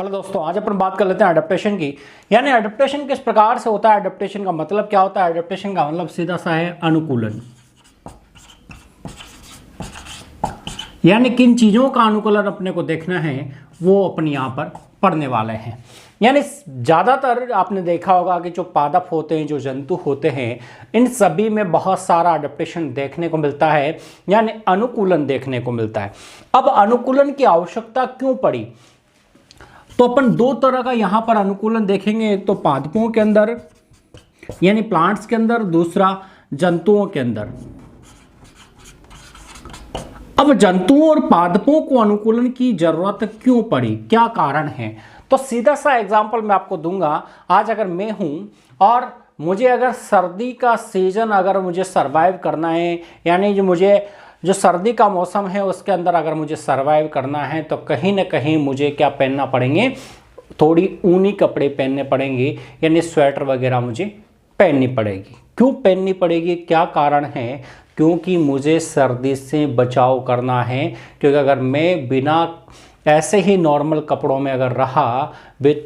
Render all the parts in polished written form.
Hello दोस्तों, आज अपन बात कर लेते हैं एडेप्टेशन की। यानी एडेप्टेशन किस प्रकार से होता है, एडेप्टेशन का मतलब क्या होता है। एडेप्टेशन का मतलब सीधा सा है अनुकूलन। यानी किन चीज़ों का अनुकूलन अपने को देखना है वो अपन यहाँ पर पढ़ने वाले हैं। यानी ज़्यादातर आपने देखा होगा कि जो पादप होते हैं, जो जंतु होते हैं, इन सभी में बहुत सारा एडेप्टेशन देखने को मिलता है, यानी अनुकूलन देखने को मिलता है। अब अनुकूलन की आवश्यकता क्यों पड़ी, तो अपन दो तरह का यहां पर अनुकूलन देखेंगे। एक तो पादपों के अंदर यानी प्लांट्स के अंदर, दूसरा जंतुओं के अंदर। अब जंतुओं और पादपों को अनुकूलन की जरूरत क्यों पड़ी, क्या कारण है, तो सीधा सा एग्जांपल मैं आपको दूंगा। आज अगर मैं हूं और मुझे अगर सर्दी का सीजन अगर मुझे सरवाइव करना है, यानी जो सर्दी का मौसम है उसके अंदर अगर मुझे सरवाइव करना है, तो कहीं ना कहीं मुझे क्या पहनना पड़ेंगे, थोड़ी ऊनी कपड़े पहनने पड़ेंगे, यानी स्वेटर वगैरह मुझे पहननी पड़ेगी। क्यों पहननी पड़ेगी, क्या कारण है, क्योंकि मुझे सर्दी से बचाव करना है। क्योंकि अगर मैं बिना ऐसे ही नॉर्मल कपड़ों में अगर रहा,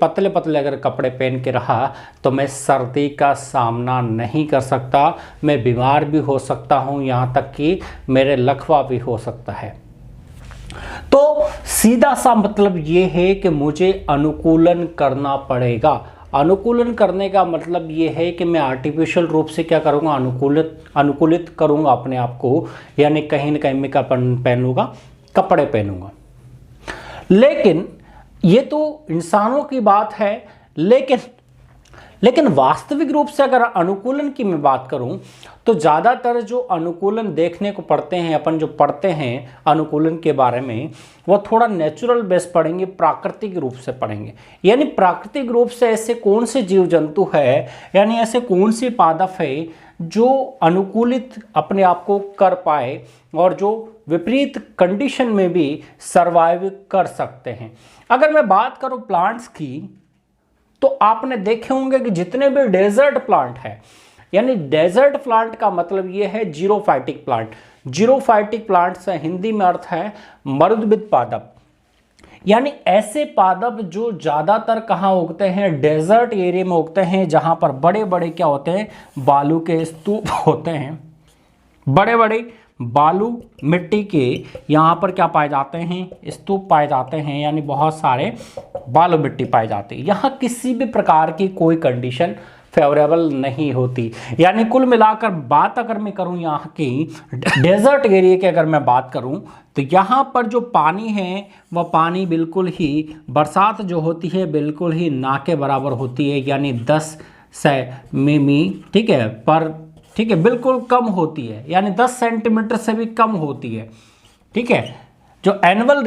पतले पतले अगर कपड़े पहन के रहा, तो मैं सर्दी का सामना नहीं कर सकता, मैं बीमार भी हो सकता हूँ, यहाँ तक कि मेरे लकवा भी हो सकता है। तो सीधा सा मतलब ये है कि मुझे अनुकूलन करना पड़ेगा। अनुकूलन करने का मतलब ये है कि मैं आर्टिफिशियल रूप से क्या करूँगा, अनुकूलित करूँगा अपने आप को, यानी कहीं ना कहीं मैं पहनूंगा, कपड़े पहनूंगा। लेकिन ये तो इंसानों की बात है, लेकिन वास्तविक रूप से अगर अनुकूलन की मैं बात करूं, तो ज़्यादातर जो अनुकूलन देखने को पड़ते हैं, अपन जो पढ़ते हैं अनुकूलन के बारे में, वो थोड़ा नेचुरल बेस पढ़ेंगे, प्राकृतिक रूप से पढ़ेंगे। यानी प्राकृतिक रूप से ऐसे कौन से जीव जंतु है, यानी ऐसे कौन सी पादप है जो अनुकूलित अपने आप को कर पाए और जो विपरीत कंडीशन में भी सरवाइव कर सकते हैं। अगर मैं बात करूं प्लांट्स की, तो आपने देखे होंगे कि जितने भी डेजर्ट प्लांट है, यानी डेजर्ट प्लांट का मतलब यह है जीरोफाइटिक प्लांट। जीरोफाइटिक प्लांट से हिंदी में अर्थ है मरुद्भिद पादप। यानी ऐसे पादप जो ज़्यादातर कहाँ उगते हैं, डेजर्ट एरिया में उगते हैं, जहाँ पर बड़े बड़े क्या होते हैं, बालू के स्तूप होते हैं। बड़े बड़े बालू मिट्टी के यहाँ पर क्या पाए जाते हैं, स्तूप पाए जाते हैं, यानी बहुत सारे बालू मिट्टी पाई जाती है। यहाँ किसी भी प्रकार की कोई कंडीशन फेवरेबल नहीं होती। यानी कुल मिलाकर बात अगर मैं करूं यहाँ की डेजर्ट एरिया की, अगर मैं बात करूं, तो यहाँ पर जो पानी है वह पानी बिल्कुल ही, बरसात जो होती है बिल्कुल ही ना के बराबर होती है, यानी 10 मिमी, ठीक है, ठीक है, बिल्कुल कम होती है, यानी 10 सेंटीमीटर से भी कम होती है। ठीक है, जो एनुअल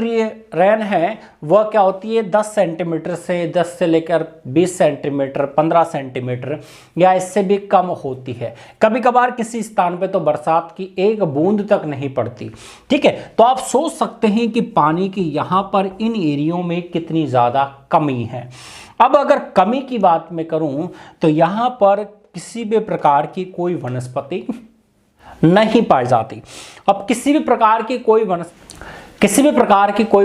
रेन है वह क्या होती है, 10 सेंटीमीटर से 10 से लेकर 20 सेंटीमीटर, 15 सेंटीमीटर या इससे भी कम होती है। कभी कभार किसी स्थान पे तो बरसात की एक बूंद तक नहीं पड़ती। ठीक है, तो आप सोच सकते हैं कि पानी की यहाँ पर इन एरियो में कितनी ज़्यादा कमी है। अब अगर कमी की बात मैं करूँ, तो यहाँ पर किसी भी प्रकार की कोई वनस्पति नहीं पाई जाती। अब किसी भी प्रकार की कोई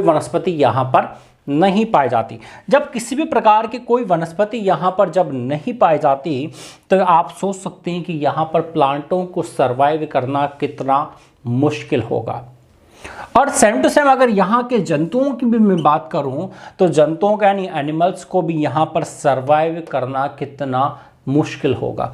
वनस्पति यहाँ पर नहीं पाई जाती। जब किसी भी प्रकार की कोई वनस्पति यहाँ पर जब नहीं पाई जाती, तो आप सोच सकते हैं कि यहाँ पर प्लांटों को सरवाइव करना कितना मुश्किल होगा। और सेम टू सेम अगर यहाँ के जंतुओं की भी मैं बात करूँ, तो जंतुओं का यानी एनिमल्स को भी यहाँ पर सरवाइव करना कितना मुश्किल होगा।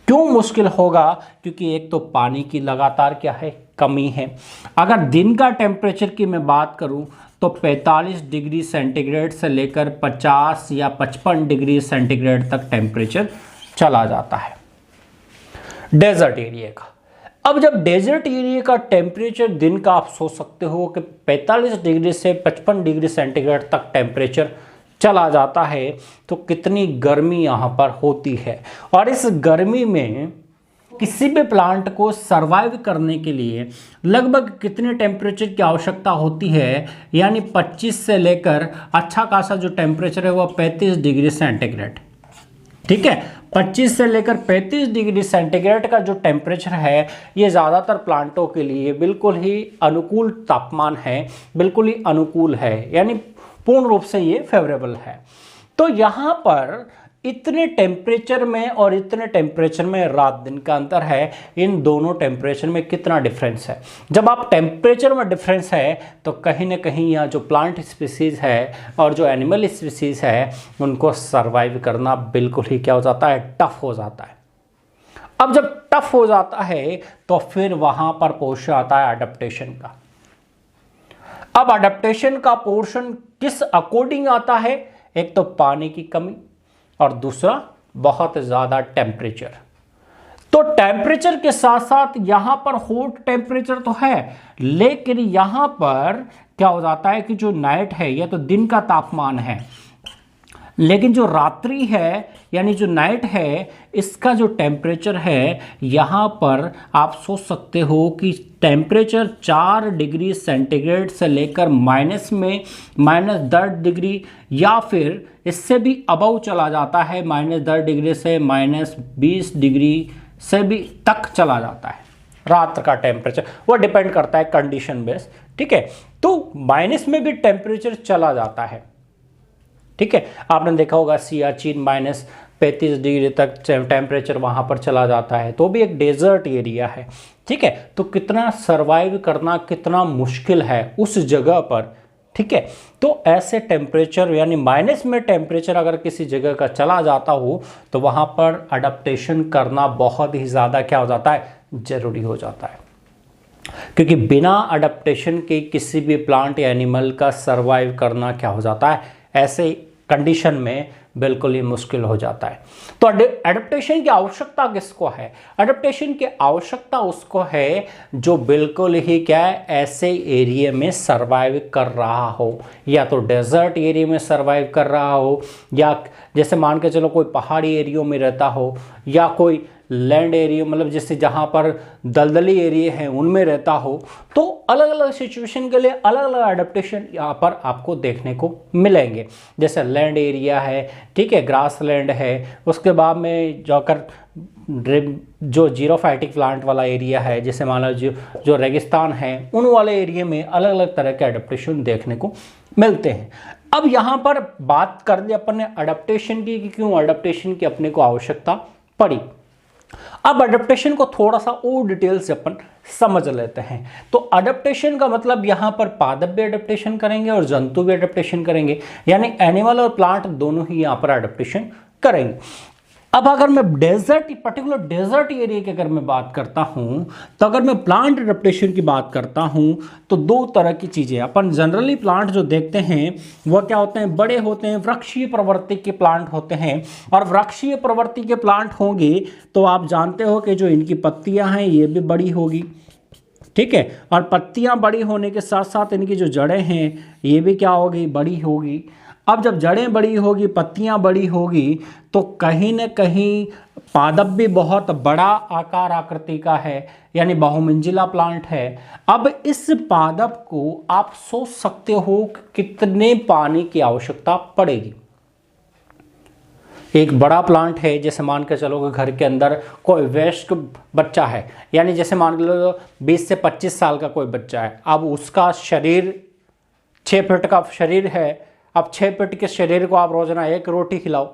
क्यों मुश्किल होगा, क्योंकि एक तो पानी की लगातार क्या है, कमी है। अगर दिन का टेम्परेचर की मैं बात करूं, तो 45 डिग्री सेंटीग्रेड से लेकर 50 या 55 डिग्री सेंटीग्रेड तक टेम्परेचर चला जाता है डेजर्ट एरिया का। अब जब डेजर्ट एरिया का टेम्परेचर दिन का आप सोच सकते हो कि 45 डिग्री से 55 डिग्री सेंटीग्रेड तक टेम्परेचर चला जाता है, तो कितनी गर्मी यहाँ पर होती है। और इस गर्मी में किसी भी प्लांट को सरवाइव करने के लिए लगभग कितने टेम्परेचर की आवश्यकता होती है, यानी 25 से लेकर अच्छा खासा जो टेम्परेचर है वह 35 डिग्री सेंटीग्रेड। ठीक है, 25 से लेकर 35 डिग्री सेंटीग्रेड का जो टेम्परेचर है, ये ज़्यादातर प्लांटों के लिए बिल्कुल ही अनुकूल तापमान है, बिल्कुल ही अनुकूल है। यानी पूर्ण रूप से ये फेवरेबल है। तो यहाँ पर इतने टेम्परेचर में और इतने टेम्परेचर में रात दिन का अंतर है, इन दोनों टेम्परेचर में कितना डिफरेंस है। जब आप टेम्परेचर में डिफरेंस है तो कहीं ना कहीं यहाँ जो प्लांट स्पीसीज है और जो एनिमल स्पीसीज है उनको सर्वाइव करना बिल्कुल ही क्या हो जाता है, टफ हो जाता है। अब जब टफ हो जाता है तो फिर वहां पर पोर्शन आता है अडेप्टेशन का। अब अडेप्टेशन का पोर्शन किस अकॉर्डिंग आता है, एक तो पानी की कमी और दूसरा बहुत ज़्यादा टेम्परेचर। तो टेम्परेचर के साथ साथ यहां पर हॉट टेम्परेचर तो है, लेकिन यहां पर क्या हो जाता है कि जो नाइट है यह तो दिन का तापमान है, लेकिन जो रात्रि है यानी जो नाइट है इसका जो टेम्परेचर है यहाँ पर आप सोच सकते हो कि टेम्परेचर 4 डिग्री सेंटीग्रेड से लेकर माइनस में -10 डिग्री या फिर इससे भी अबव चला जाता है, -10 डिग्री से -20 डिग्री से भी तक चला जाता है रात का टेम्परेचर। वो डिपेंड करता है कंडीशन बेस, ठीक है। तो माइनस में भी टेम्परेचर चला जाता है, ठीक है। आपने देखा होगा सियाचिन -35 डिग्री तक टेम्परेचर वहाँ पर चला जाता है, तो भी एक डेजर्ट एरिया है, ठीक है। तो कितना सरवाइव करना कितना मुश्किल है उस जगह पर, ठीक है। तो ऐसे टेम्परेचर यानी माइनस में टेम्परेचर अगर किसी जगह का चला जाता हो तो वहाँ पर अडेप्टेशन करना बहुत ही ज़्यादा क्या हो जाता है, ज़रूरी हो जाता है। क्योंकि बिना अडेप्टेशन के किसी भी प्लांट या एनिमल का सरवाइव करना क्या हो जाता है, ऐसे कंडीशन में बिल्कुल ही मुश्किल हो जाता है। तो एडेप्टेशन की आवश्यकता किसको है, एडेप्टेशन की आवश्यकता उसको है जो बिल्कुल ही क्या है, ऐसे एरिया में सरवाइव कर रहा हो, या तो डेजर्ट एरिया में सरवाइव कर रहा हो, या जैसे मान के चलो कोई पहाड़ी एरियो में रहता हो, या कोई लैंड एरिया मतलब जैसे जहाँ पर दलदली एरिया है उनमें रहता हो। तो अलग अलग सिचुएशन के लिए अलग अलग एडेप्टेशन यहाँ पर आपको देखने को मिलेंगे। जैसे लैंड एरिया है, ठीक है, ग्रास लैंड है, उसके बाद में जाकर जो जीरोफाइटिक प्लांट वाला एरिया है, जैसे मान लो जो रेगिस्तान है, उन वाले एरिया में अलग अलग तरह के एडेप्टेशन देखने को मिलते हैं। अब यहाँ पर बात कर ले अपन ने एडेप्टेशन की कि क्यों एडेप्टेशन की अपने को आवश्यकता पड़ी। अब अडेप्टेशन को थोड़ा सा और डिटेल से अपन समझ लेते हैं। तो अडेप्टेशन का मतलब यहाँ पर पादप भी अडेप्टेशन करेंगे और जंतु भी अडेप्टेशन करेंगे, यानी एनिमल और प्लांट दोनों ही यहाँ पर अडेप्टेशन करेंगे। अब अगर मैं पर्टिकुलर डेजर्ट एरिया की अगर मैं बात करता हूँ, तो अगर मैं प्लांट अडेप्टेशन की बात करता हूँ तो दो तरह की चीज़ें अपन जनरली प्लांट जो देखते हैं वह क्या होते हैं, बड़े होते हैं, वृक्षीय प्रवृत्ति के प्लांट होते हैं। और वृक्षीय प्रवृत्ति के प्लांट होंगे तो आप जानते हो कि जो इनकी पत्तियाँ हैं ये भी बड़ी होगी, ठीक है। और पत्तियाँ बड़ी होने के साथ साथ इनकी जो जड़ें हैं ये भी क्या होगी, बड़ी होगी। अब जब जड़ें बड़ी होगी, पत्तियां बड़ी होगी, तो कहीं न कहीं पादप भी बहुत बड़ा आकार आकृति का है, यानी बहुमंजिला प्लांट है। अब इस पादप को आप सोच सकते हो कि कितने पानी की आवश्यकता पड़ेगी। एक बड़ा प्लांट है, जैसे मान के चलो कि घर के अंदर कोई वयस्क बच्चा है, यानी जैसे मान लो 20 से 25 साल का कोई बच्चा है। अब उसका शरीर 6 फीट का शरीर है। अब 6 फीट के शरीर को आप रोजाना 1 रोटी खिलाओ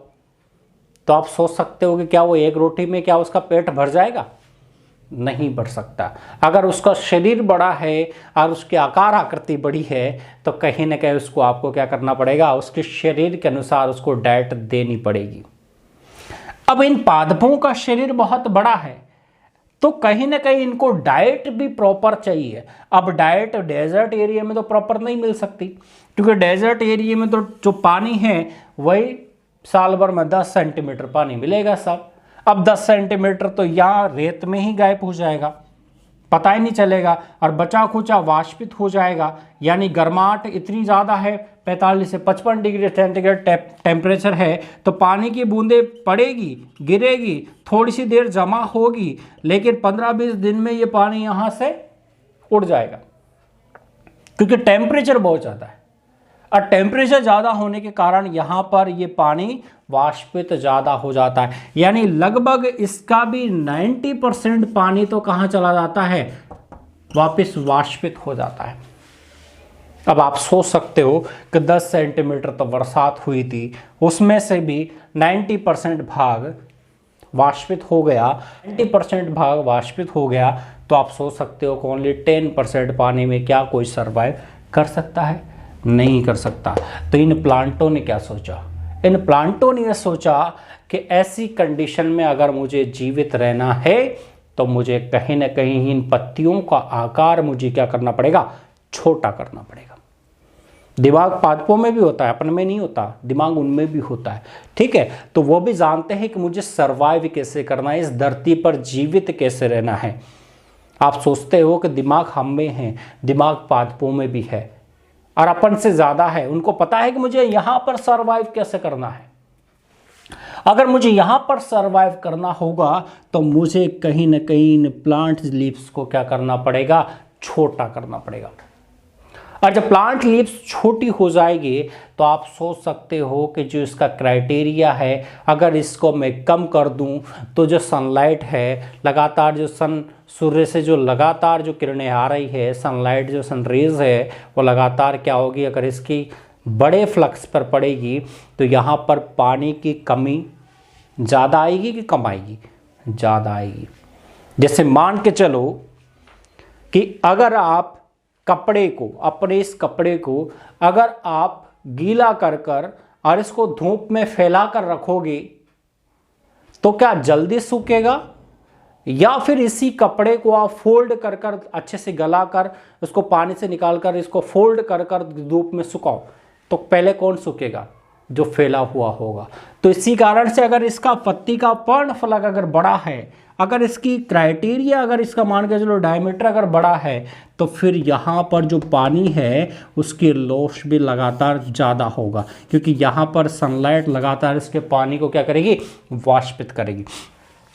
तो आप सोच सकते हो कि क्या वो 1 रोटी में क्या उसका पेट भर जाएगा, नहीं भर सकता। अगर उसका शरीर बड़ा है और उसकी आकार आकृति बड़ी है तो कहीं ना कहीं उसको आपको क्या करना पड़ेगा, उसके शरीर के अनुसार उसको डाइट देनी पड़ेगी। अब इन पादपों का शरीर बहुत बड़ा है तो कहीं ना कहीं इनको डाइट भी प्रॉपर चाहिए। अब डाइट डेजर्ट एरिया में तो प्रॉपर नहीं मिल सकती, क्योंकि डेजर्ट एरिया में तो जो पानी है वही साल भर में 10 सेंटीमीटर पानी मिलेगा साहब। अब 10 सेंटीमीटर तो यहाँ रेत में ही गायब हो जाएगा, पता ही नहीं चलेगा, और बचा खुचा वाष्पित हो जाएगा। यानी गर्माहट इतनी ज़्यादा है, 45 से 55 डिग्री सेंटीग्रेड टेम्परेचर है, तो पानी की बूंदें पड़ेगी, गिरेगी, थोड़ी सी देर जमा होगी, लेकिन 15-20 दिन में ये पानी यहाँ से उड़ जाएगा, क्योंकि टेम्परेचर बहुत ज़्यादा है। और टेम्परेचर ज़्यादा होने के कारण यहाँ पर ये पानी वाष्पित ज़्यादा हो जाता है, यानी लगभग इसका भी 90% पानी तो कहाँ चला जाता है, वापस वाष्पित हो जाता है। अब आप सोच सकते हो कि 10 सेंटीमीटर तो बरसात हुई थी, उसमें से भी 90% भाग वाष्पित हो गया, 90% भाग वाष्पित हो गया, तो आप सोच सकते हो कि ओनली 10% पानी में क्या कोई सरवाइव कर सकता है? नहीं कर सकता। तो इन प्लांटों ने क्या सोचा? इन प्लांटों ने यह सोचा कि ऐसी कंडीशन में अगर मुझे जीवित रहना है तो मुझे कहीं ना कहीं इन पत्तियों का आकार मुझे क्या करना पड़ेगा? छोटा करना पड़ेगा। दिमाग पादपों में भी होता है, अपन में नहीं होता, दिमाग उनमें भी होता है, ठीक है। तो वो भी जानते हैं कि मुझे सरवाइव कैसे करना है, इस धरती पर जीवित कैसे रहना है। आप सोचते हो कि दिमाग हम में है, दिमाग पादपों में भी है और अपन से ज्यादा है। उनको पता है कि मुझे यहां पर सरवाइव कैसे करना है। अगर मुझे यहां पर सरवाइव करना होगा तो मुझे कहीं ना कहीं इन प्लांट लीव्स को क्या करना पड़ेगा? छोटा करना पड़ेगा। और जब प्लांट लीव्स छोटी हो जाएगी तो आप सोच सकते हो कि जो इसका क्राइटेरिया है, अगर इसको मैं कम कर दूं तो जो सनलाइट है, लगातार जो सूर्य से जो लगातार जो किरणें आ रही है, सनलाइट जो सन रेज है, वो लगातार क्या होगी? अगर इसकी बड़े फ्लक्स पर पड़ेगी तो यहाँ पर पानी की कमी ज़्यादा आएगी कि कम आएगी? ज़्यादा आएगी। जैसे मान के चलो कि अगर आप कपड़े को, अपने इस कपड़े को अगर आप गीला कर कर और इसको धूप में फैला कर रखोगे तो क्या जल्दी सूखेगा? या फिर इसी कपड़े को आप फोल्ड कर कर अच्छे से गला कर उसको पानी से निकाल कर इसको फोल्ड कर कर धूप में सुखाओ तो पहले कौन सूखेगा? जो फैला हुआ होगा। तो इसी कारण से अगर इसका पत्ती का पर्णफलक अगर बड़ा है, अगर इसकी क्राइटेरिया, अगर इसका मान के चलो डायमीटर अगर बड़ा है, तो फिर यहाँ पर जो पानी है उसकी लॉस भी लगातार ज़्यादा होगा, क्योंकि यहाँ पर सनलाइट लगातार इसके पानी को क्या करेगी? वाष्पित करेगी।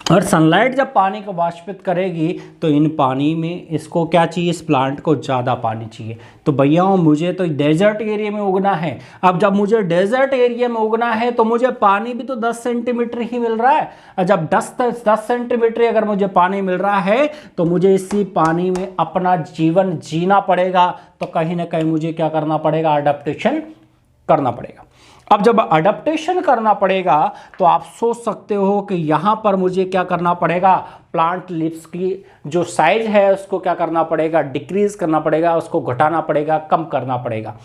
और सनलाइट जब पानी को वाष्पित करेगी तो इन पानी में इसको क्या चाहिए? इस प्लांट को ज़्यादा पानी चाहिए। तो भैया मुझे तो डेजर्ट एरिया में उगना है। अब जब मुझे डेजर्ट एरिया में उगना है तो मुझे पानी भी तो 10 सेंटीमीटर ही मिल रहा है। और जब 10 सेंटीमीटर अगर मुझे पानी मिल रहा है तो मुझे इसी पानी में अपना जीवन जीना पड़ेगा। तो कहीं ना कहीं मुझे क्या करना पड़ेगा? अडेप्टेशन करना पड़ेगा। अब जब अडेप्टेशन करना पड़ेगा तो आप सोच सकते हो कि यहाँ पर मुझे क्या करना पड़ेगा? प्लांट लीव्स की जो साइज है उसको क्या करना पड़ेगा? डिक्रीज करना पड़ेगा, उसको घटाना पड़ेगा, कम करना पड़ेगा।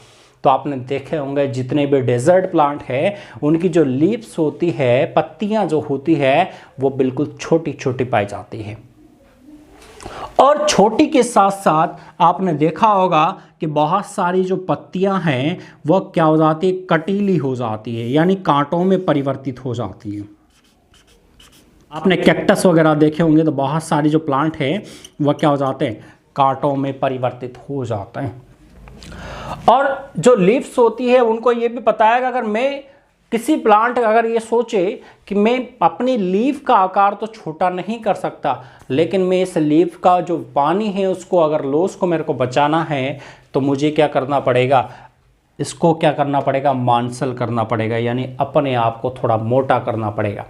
तो आपने देखे होंगे जितने भी डेजर्ट प्लांट है उनकी जो लीव्स होती है, पत्तियां जो होती है, वो बिल्कुल छोटी छोटी पाई जाती है। और छोटी के साथ साथ आपने देखा होगा कि बहुत सारी जो पत्तियां हैं वह क्या हो जाती है? कटीली हो जाती है, यानी कांटों में परिवर्तित हो जाती है। आपने कैक्टस वगैरह देखे होंगे तो बहुत सारी जो प्लांट हैं वह क्या हो जाते हैं? कांटों में परिवर्तित हो जाते हैं। और जो लीव्स होती है उनको ये भी पता है कि अगर मैं किसी प्लांट अगर ये सोचे कि मैं अपनी लीफ का आकार तो छोटा नहीं कर सकता, लेकिन मैं इस लीफ का जो पानी है उसको अगर लॉस को मेरे को बचाना है तो मुझे क्या करना पड़ेगा? इसको क्या करना पड़ेगा? मांसल करना पड़ेगा, यानी अपने आप को थोड़ा मोटा करना पड़ेगा।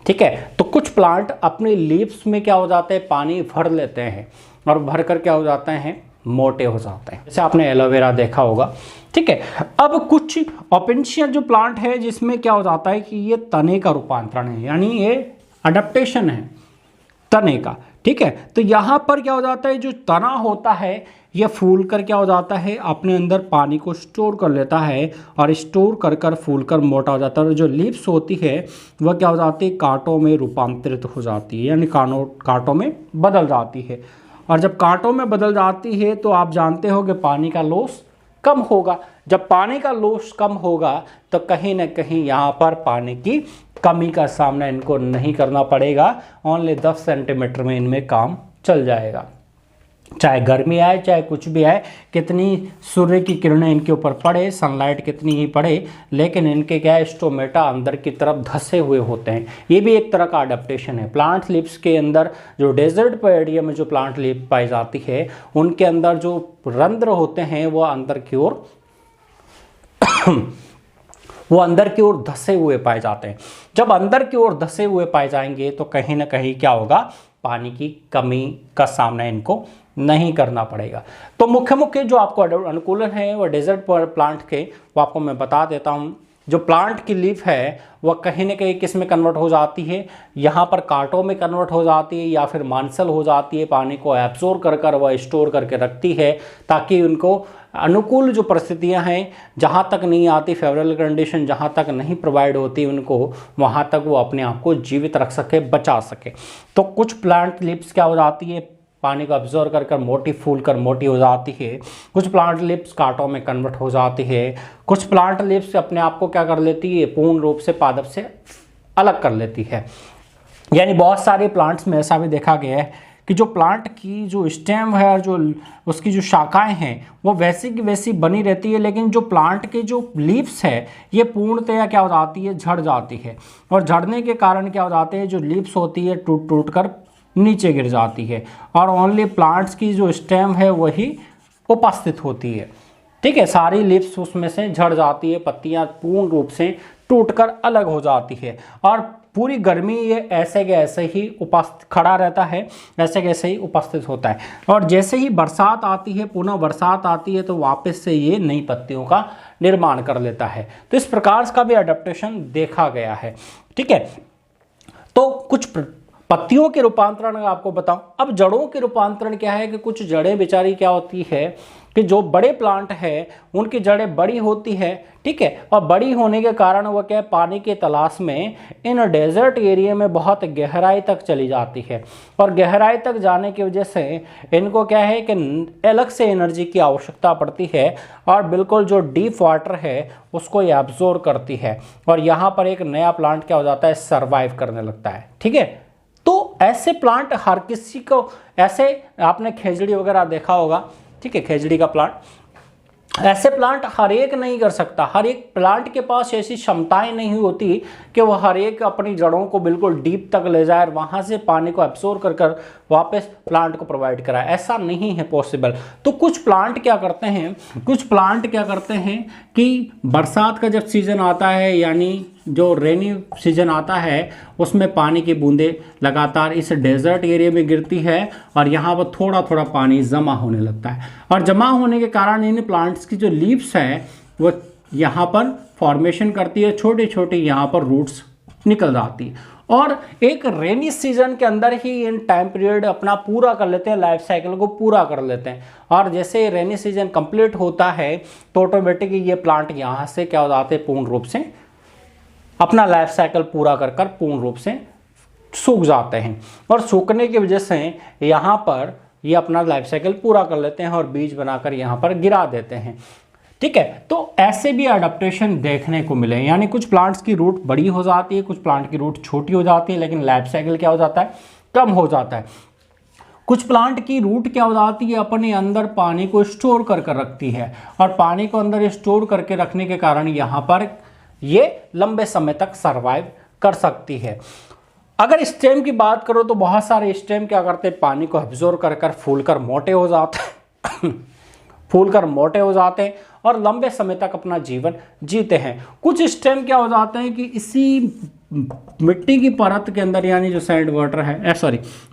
ठीक है। तो कुछ प्लांट अपनी लीव्स में क्या हो जाते हैं? पानी भर लेते हैं और भर कर क्या हो जाते हैं? मोटे हो जाते हैं। जैसे आपने एलोवेरा देखा होगा। ठीक है। अब कुछ ओपेंशिया जो प्लांट है जिसमें क्या हो जाता है कि ये तने का रूपांतरण है, यानी ये अडेप्टेशन है तने का। ठीक है। तो यहाँ पर क्या हो जाता है? जो तना होता है ये फूल कर क्या हो जाता है? अपने अंदर पानी को स्टोर कर लेता है और स्टोर कर कर फूल कर मोटा हो जाता है। और जो लीव्स होती है वह क्या हो जाती है? कांटों में रूपांतरित हो जाती है, यानी कांटों में बदल जाती है। और जब कांटों में बदल जाती है तो आप जानते हो कि पानी का लॉस कम होगा। जब पानी का लॉस कम होगा तो कहीं ना कहीं यहाँ पर पानी की कमी का सामना इनको नहीं करना पड़ेगा। ओनली 10 सेंटीमीटर में इनमें काम चल जाएगा। चाहे गर्मी आए चाहे कुछ भी आए, कितनी सूर्य की किरणें इनके ऊपर पड़े, सनलाइट कितनी ही पड़े, लेकिन इनके क्या है? स्टोमेटा अंदर की तरफ धसे हुए होते हैं। ये भी एक तरह का अडेप्टेशन है। प्लांट लीव्स के अंदर जो डेजर्ट एरिया में जो प्लांट लीव पाई जाती है उनके अंदर जो रंध्र होते हैं वो अंदर की ओर धसे हुए पाए जाते हैं। जब अंदर की ओर धसे हुए पाए जाएंगे तो कहीं ना कहीं क्या होगा? पानी की कमी का सामना इनको नहीं करना पड़ेगा। तो मुख्य मुख्य जो आपको अनुकूलन है वो डेजर्ट प्लांट के वो आपको मैं बता देता हूँ। जो प्लांट की लीफ है वह कहीं ना कहीं किस में कन्वर्ट हो जाती है, यहाँ पर कांटों में कन्वर्ट हो जाती है या फिर मांसल हो जाती है, पानी को एब्जॉर्ब कर कर वह स्टोर करके रखती है ताकि उनको अनुकूल जो परिस्थितियां हैं जहाँ तक नहीं आती, फेवरेबल कंडीशन जहाँ तक नहीं प्रोवाइड होती उनको, वहाँ तक वो अपने आप को जीवित रख सके, बचा सके। तो कुछ प्लांट लीव्स क्या हो जाती है, पानी को ऑब्जर्व कर कर मोटी फूल कर मोटी हो जाती है। कुछ प्लांट लीव्स कांटों में कन्वर्ट हो जाती है। कुछ प्लांट लीव्स अपने आप को क्या कर लेती है, पूर्ण रूप से पादप से अलग कर लेती है। यानी बहुत सारे प्लांट्स में ऐसा भी देखा गया है कि जो प्लांट की जो स्टेम है और जो उसकी जो शाखाएं हैं वो वैसी की वैसी बनी रहती है, लेकिन जो प्लांट के जो लीव्स है ये पूर्णतया क्या हो जाती है, झड़ जाती है। और झड़ने के कारण क्या हो जाते हैं, जो लीव्स होती है टूट टूट कर नीचे गिर जाती है और ओनली प्लांट्स की जो स्टेम है वही उपस्थित होती है। ठीक है, सारी लीव्स उसमें से झड़ जाती है, पत्तियां पूर्ण रूप से टूटकर अलग हो जाती है और पूरी गर्मी ये ऐसे के ऐसे ही उपस्थित खड़ा रहता है, ऐसे के ऐसे ही उपस्थित होता है। और जैसे ही बरसात आती है, पुनः बरसात आती है, तो वापस से ये नई पत्तियों का निर्माण कर लेता है। तो इस प्रकार का भी अडेप्टेशन देखा गया है। ठीक है, तो कुछ पत्तियों के रूपांतरण आपको बताऊं। अब जड़ों के रूपांतरण क्या है कि कुछ जड़ें बेचारी क्या होती है कि जो बड़े प्लांट है उनकी जड़ें बड़ी होती है। ठीक है, और बड़ी होने के कारण वह क्या है, पानी के तलाश में इन डेजर्ट एरिया में बहुत गहराई तक चली जाती है और गहराई तक जाने की वजह से इनको क्या है कि अलग से एनर्जी की आवश्यकता पड़ती है और बिल्कुल जो डीप वाटर है उसको ये एब्जॉर्ब करती है और यहाँ पर एक नया प्लांट क्या हो जाता है, सर्वाइव करने लगता है। ठीक है, तो ऐसे प्लांट हर किसी को, ऐसे आपने खेजड़ी वगैरह देखा होगा। ठीक है, खेजड़ी का प्लांट, ऐसे प्लांट हर एक नहीं कर सकता। हर एक प्लांट के पास ऐसी क्षमताएं नहीं होती कि वह हर एक अपनी जड़ों को बिल्कुल डीप तक ले जाए और वहां से पानी को एब्सॉर्ब कर कर वापस प्लांट को प्रोवाइड कराए, ऐसा नहीं है पॉसिबल। तो कुछ प्लांट क्या करते हैं कि बरसात का जब सीजन आता है, यानी जो रेनी सीजन आता है, उसमें पानी की बूंदें लगातार इस डेजर्ट एरिया में गिरती है और यहाँ पर थोड़ा थोड़ा पानी जमा होने लगता है और जमा होने के कारण इन प्लांट्स की जो लीव्स है वो यहाँ पर फॉर्मेशन करती है, छोटी छोटी यहाँ पर रूट्स निकल जाती है और एक रेनी सीजन के अंदर ही इन टाइम पीरियड अपना पूरा कर लेते हैं, लाइफ साइकिल को पूरा कर लेते हैं। और जैसे रेनी सीजन कंप्लीट होता है तो ऑटोमेटिकली ये प्लांट यहाँ से क्या हो जाते हैं, पूर्ण रूप से अपना लाइफ साइकिल पूरा कर कर पूर्ण रूप से सूख जाते हैं और सूखने की वजह से यहाँ पर ये अपना लाइफ साइकिल पूरा कर लेते हैं और बीज बनाकर यहाँ पर गिरा देते हैं। ठीक है, तो ऐसे भी अडेप्टेशन देखने को मिले, यानी कुछ प्लांट्स की रूट बड़ी हो जाती है, कुछ प्लांट की रूट छोटी हो जाती है, लेकिन लाइफ साइकिल क्या हो जाता है, कम हो जाता है। कुछ प्लांट की रूट क्या हो जाती है, अपने अंदर पानी को स्टोर कर कर रखती है और पानी को अंदर स्टोर करके रखने के कारण यहाँ पर ये लंबे समय तक सरवाइव कर सकती है। अगर स्टेम की बात करो तो बहुत सारे स्टेम क्या करते हैं, पानी को एब्जॉर्ब कर कर फूलकर मोटे हो जाते हैं फूलकर मोटे हो जाते हैं और लंबे समय तक अपना जीवन जीते हैं। कुछ स्टेम क्या हो जाते हैं कि इसी मिट्टी की परत के अंदर, यानी जो सैंड वाटर है,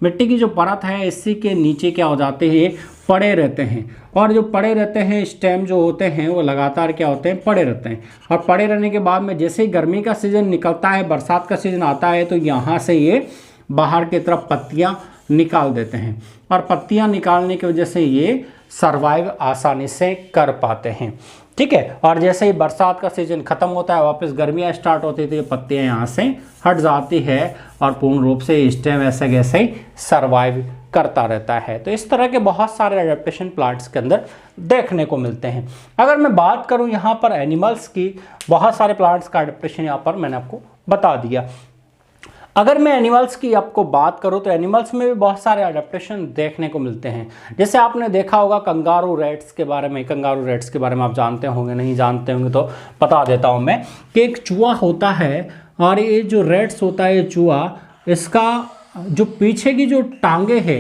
मिट्टी की जो परत है, इसी के नीचे क्या हो जाते हैं, पड़े रहते हैं और जो पड़े रहते हैं स्टेम जो होते हैं वो लगातार क्या होते हैं, पड़े रहते हैं और पड़े रहने के बाद में जैसे ही गर्मी का सीजन निकलता है, बरसात का सीजन आता है, तो यहाँ से ये बाहर की तरफ पत्तियाँ निकाल देते हैं और पत्तियाँ निकालने की वजह से ये सर्वाइव आसानी से कर पाते हैं। ठीक है, और जैसे ही बरसात का सीजन खत्म होता है, वापस गर्मियाँ स्टार्ट होती है, तो ये पत्तियाँ यहाँ से हट जाती है और पूर्ण रूप से स्टेम ऐसे कैसे ही सर्वाइव करता रहता है। तो इस तरह के बहुत सारे एडेप्टेशन प्लांट्स के अंदर देखने को मिलते हैं। अगर मैं बात करूं यहाँ पर एनिमल्स की, बहुत सारे प्लांट्स का एडेप्टेशन यहाँ पर मैंने आपको बता दिया। अगर मैं एनिमल्स की आपको बात करूं तो एनिमल्स में भी बहुत सारे एडेप्टेशन देखने को मिलते हैं। जैसे आपने देखा होगा कंगारू रैट्स के बारे में, आप जानते होंगे, नहीं जानते होंगे तो बता देता हूं मैं कि एक चूहा होता है और ये जो रैट्स होता है, ये चूहा, इसका जो पीछे की जो टांगे है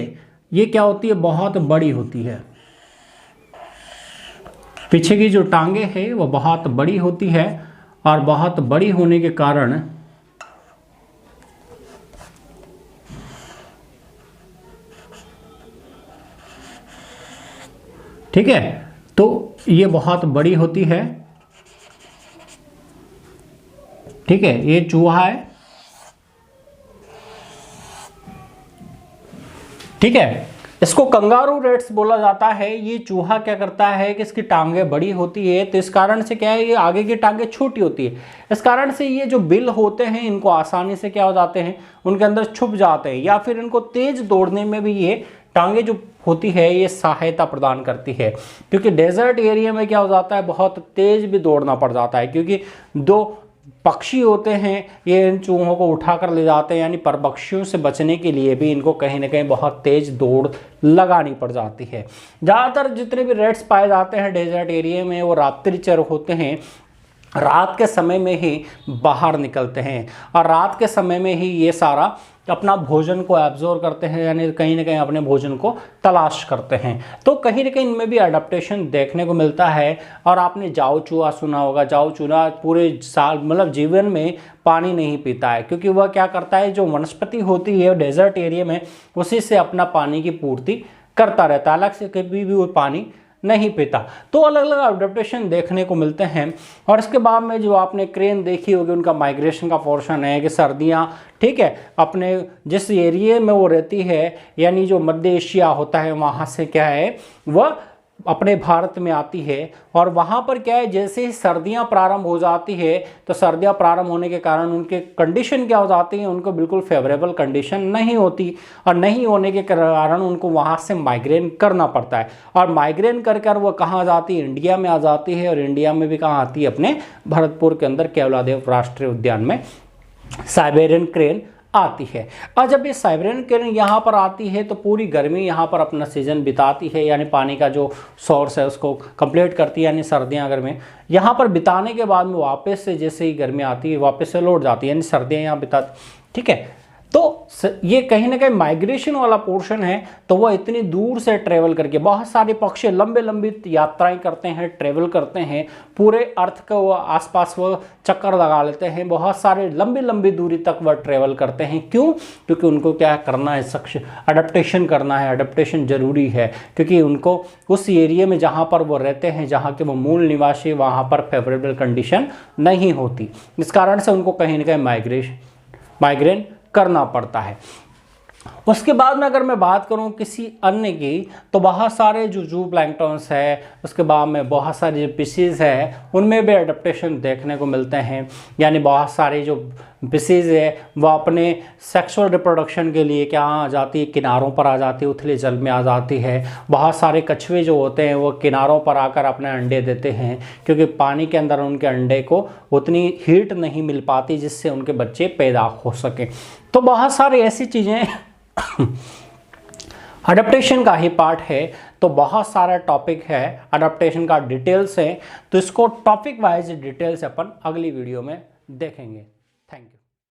ये क्या होती है, बहुत बड़ी होती है। पीछे की जो टांगे है वो बहुत बड़ी होती है और बहुत बड़ी होने के कारण ठीक है, तो ये बहुत बड़ी होती है, ठीक है, ये चूहा है, ठीक है। इसको कंगारू रेट्स बोला जाता है। ये चूहा क्या करता है कि इसकी टांगें बड़ी होती है, तो इस कारण से क्या है, ये आगे की टांगें छोटी होती है, इस कारण से ये जो बिल होते हैं इनको आसानी से क्या हो जाते हैं, उनके अंदर छुप जाते हैं, या फिर इनको तेज दौड़ने में भी ये टांगे जो होती है ये सहायता प्रदान करती है। क्योंकि डेजर्ट एरिया में क्या हो जाता है, बहुत तेज भी दौड़ना पड़ जाता है, क्योंकि दो पक्षी होते हैं ये इन चूहों को उठाकर ले जाते हैं, यानी परपक्षियों से बचने के लिए भी इनको कहीं ना कहीं बहुत तेज दौड़ लगानी पड़ जाती है। ज़्यादातर जितने भी रेट्स पाए जाते हैं डेजर्ट एरिया में वो रात्रिचर होते हैं, रात के समय में ही बाहर निकलते हैं और रात के समय में ही ये सारा अपना भोजन को एब्जॉर्ब करते हैं, यानी कहीं ना कहीं अपने भोजन को तलाश करते हैं। तो कहीं ना कहीं इनमें भी अडेप्टेशन देखने को मिलता है। और आपने जाओ चूहा सुना होगा, जाओ चूहा पूरे साल मतलब जीवन में पानी नहीं पीता है, क्योंकि वह क्या करता है, जो वनस्पति होती है डेजर्ट एरिया में उसी से अपना पानी की पूर्ति करता रहता है, अलग से कभी भी वो पानी नहीं पीता। तो अलग अलग अडेप्टेशन देखने को मिलते हैं। और इसके बाद में जो आपने क्रेन देखी होगी, उनका माइग्रेशन का पोर्शन है कि सर्दियां, ठीक है, अपने जिस एरिया में वो रहती है, यानी जो मध्य एशिया होता है वहाँ से क्या है वह अपने भारत में आती है। और वहाँ पर क्या है, जैसे ही सर्दियाँ प्रारंभ हो जाती है तो सर्दियाँ प्रारंभ होने के कारण उनके कंडीशन क्या हो जाती है, उनको बिल्कुल फेवरेबल कंडीशन नहीं होती, और नहीं होने के कारण उनको वहाँ से माइग्रेन करना पड़ता है। और माइग्रेन कर कर वो कहाँ जाती है, इंडिया में आ जाती है। और इंडिया में भी कहाँ आती है, अपने भरतपुर के अंदर केवलादेव राष्ट्रीय उद्यान में साइबेरियन क्रेन आती है। और जब ये साइबेरियन क्रेन यहाँ पर आती है तो पूरी गर्मी यहाँ पर अपना सीजन बिताती है, यानी पानी का जो सोर्स है उसको कंप्लीट करती है, यानी सर्दियाँ गर्मी यहाँ पर बिताने के बाद में वापस से जैसे ही गर्मी आती है वापस से लौट जाती है, यानी सर्दियाँ यहाँ बिताती, ठीक है। तो ये कहीं ना कहीं माइग्रेशन वाला पोर्शन है। तो वह इतनी दूर से ट्रेवल करके, बहुत सारे पक्षी लंबे लंबी यात्राएं करते हैं, ट्रेवल करते हैं, पूरे अर्थ को वो आसपास वो चक्कर लगा लेते हैं, बहुत सारे लंबी लंबी दूरी तक वह ट्रेवल करते हैं। क्यों? क्योंकि उनको क्या करना है, अडेप्टेशन करना है। अडेप्टेशन जरूरी है क्योंकि उनको उस एरिया में जहाँ पर वो रहते हैं, जहाँ के वो मूल निवासी, वहाँ पर फेवरेबल कंडीशन नहीं होती, इस कारण से उनको कहीं ना कहीं माइग्रेन करना पड़ता है। उसके बाद में अगर मैं बात करूं किसी अन्य की, तो बहुत सारे जो जू प्लैंक्टन्स है, उसके बाद में बहुत सारे जो फिशेज़ है उनमें भी अडेप्टेशन देखने को मिलते हैं। यानी बहुत सारे जो फिशेज़ है वह अपने सेक्सुअल रिप्रोडक्शन के लिए क्या आ जाती है, किनारों पर आ जाती है, उथले जल में आ जाती है। बहुत सारे कछुए जो होते हैं वो किनारों पर आकर अपने अंडे देते हैं, क्योंकि पानी के अंदर उनके अंडे को उतनी हीट नहीं मिल पाती जिससे उनके बच्चे पैदा हो सके। तो बहुत सारी ऐसी चीज़ें अडेप्टेशन का ही पार्ट है। तो बहुत सारा टॉपिक है अडेप्टेशन का, डिटेल्स है, तो इसको टॉपिक वाइज डिटेल्स अपन अगली वीडियो में देखेंगे। Thank you.